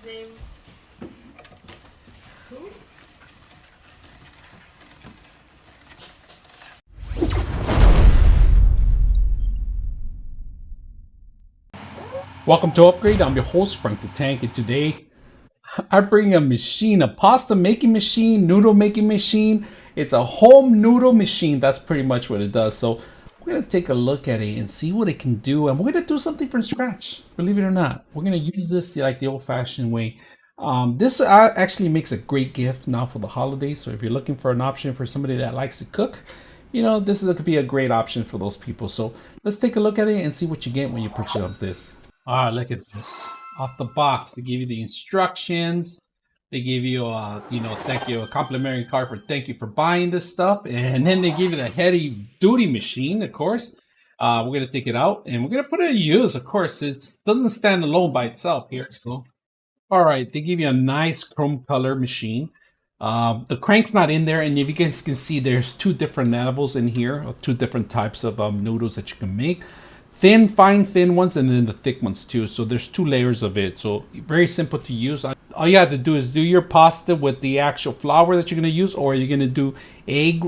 name? Who? Welcome to Upgrade. I'm your host, Frank the Tank, and today I bring a machine, a pasta making machine, noodle making machine. It's a home noodle machine. That's pretty much what it does. So we're going to take a look at it and see what it can do. And we're going to do something from scratch, believe it or not. We're going to use this like the old-fashioned way. This actually makes a great gift now for the holidays. So if you're looking for an option for somebody that likes to cook, you know, this is going to be a great option for those people. So let's take a look at it and see what you get when you purchase up this. Ah, look at this. Off the box, they give you the instructions. They give you thank you, a complimentary card for thank you for buying this stuff. And then they give you the heavy duty machine, of course. We're going to take it out and we're going to put it in use. Of course, it doesn't stand alone by itself here. So, all right, they give you a nice chrome color machine. The crank's not in there, and if you guys can see, there's two different levels in here, or two different types of noodles that you can make. Thin, fine, thin ones, and then the thick ones too. So there's two layers of it. So very simple to use. All you have to do is do your pasta with the actual flour that you're gonna use, or you're gonna do egg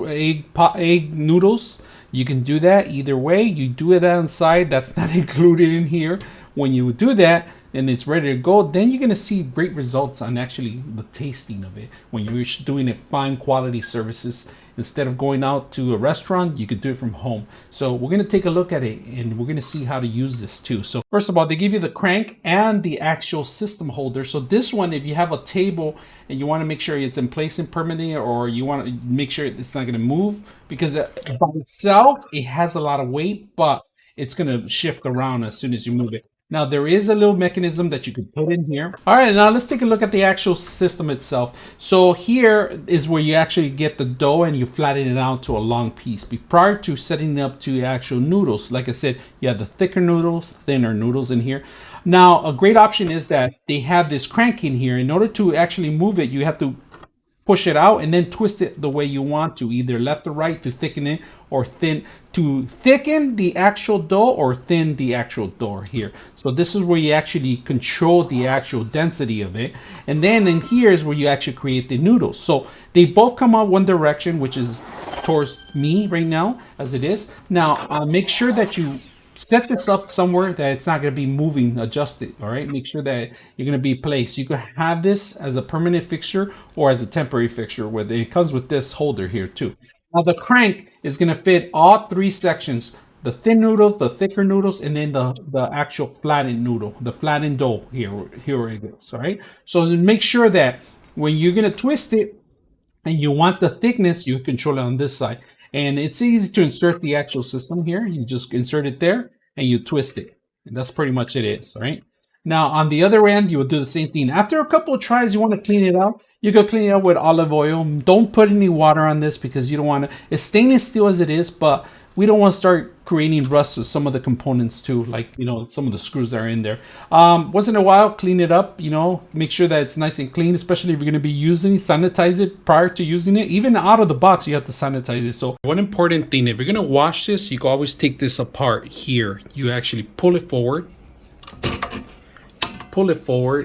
noodles. You can do that either way. You do it outside. That's not included in here. When you do that and it's ready to go, then you're gonna see great results on actually the tasting of it. When you're doing it fine quality services, instead of going out to a restaurant, you could do it from home. So we're gonna take a look at it and we're gonna see how to use this too. So first of all, they give you the crank and the actual system holder. So this one, if you have a table and you wanna make sure it's in place and permanent, or you wanna make sure it's not gonna move, because by itself, it has a lot of weight, but it's gonna shift around as soon as you move it. Now there is a little mechanism that you could put in here. All right, now let's take a look at the actual system itself. So here is where you actually get the dough and you flatten it out to a long piece. Prior to setting it up to the actual noodles, like I said, you have the thicker noodles, thinner noodles in here. Now a great option is that they have this crank in here. In order to actually move it, you have to push it out and then twist it the way you want to, either left or right to thicken it, or thicken the actual dough or thin the actual dough here. So this is where you actually control the actual density of it. And then in here is where you actually create the noodles. So they both come out one direction, which is towards me right now as it is. Now make sure that you set this up somewhere that it's not going to be moving, adjusted. All right, make sure that you're going to be placed. You can have this as a permanent fixture or as a temporary fixture, where it comes with this holder here too. Now the crank is going to fit all three sections: the thin noodles, the thicker noodles, and then the actual flattened noodle, the flattened dough here it goes. All right, so make sure that when you're going to twist it and you want the thickness, you control it on this side. And it's easy to insert the actual system here. You just insert it there and you twist it. And that's pretty much it is, all right? Now, on the other end, you will do the same thing. After a couple of tries, you want to clean it out. You go clean it out with olive oil. Don't put any water on this because you don't want to. It's stainless steel as it is, but we don't want to start creating rust with some of the components too, like, you know, some of the screws that are in there. Once in a while, clean it up, you know, make sure that it's nice and clean, especially if you're going to be sanitize it prior to using it. Even out of the box, you have to sanitize it. So one important thing, if you're going to wash this, you can always take this apart here. You actually pull it forward,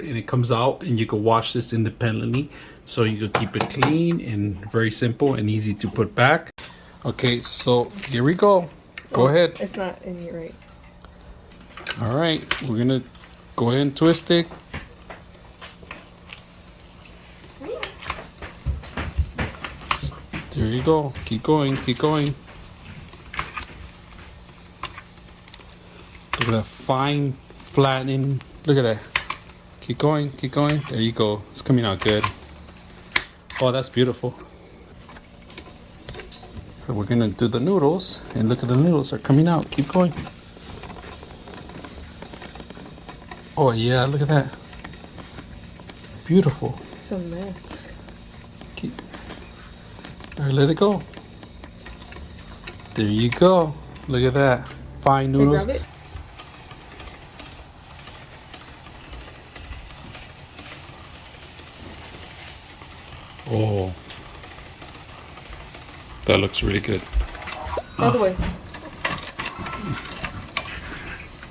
and it comes out, and you can wash this independently. So you can keep it clean and very simple and easy to put back. Okay, so here we go. Go ahead. It's not in here, right? All right, we're gonna go ahead and twist it. There you go. Keep going, keep going. Look at that fine flattening. Look at that. Keep going, keep going. There you go. It's coming out good. Oh, that's beautiful. So we're gonna do the noodles, and look at the noodles are coming out. Keep going. Oh yeah, look at that. Beautiful. It's a mess. Keep. All right, let it go. There you go. Look at that. Fine noodles. Grab it. Oh. That looks really good. Other way.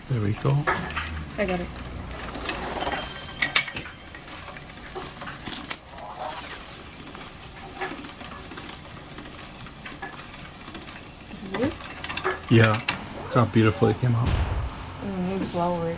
There we go. I got it. Yeah. Look how beautiful it came out. Need flour.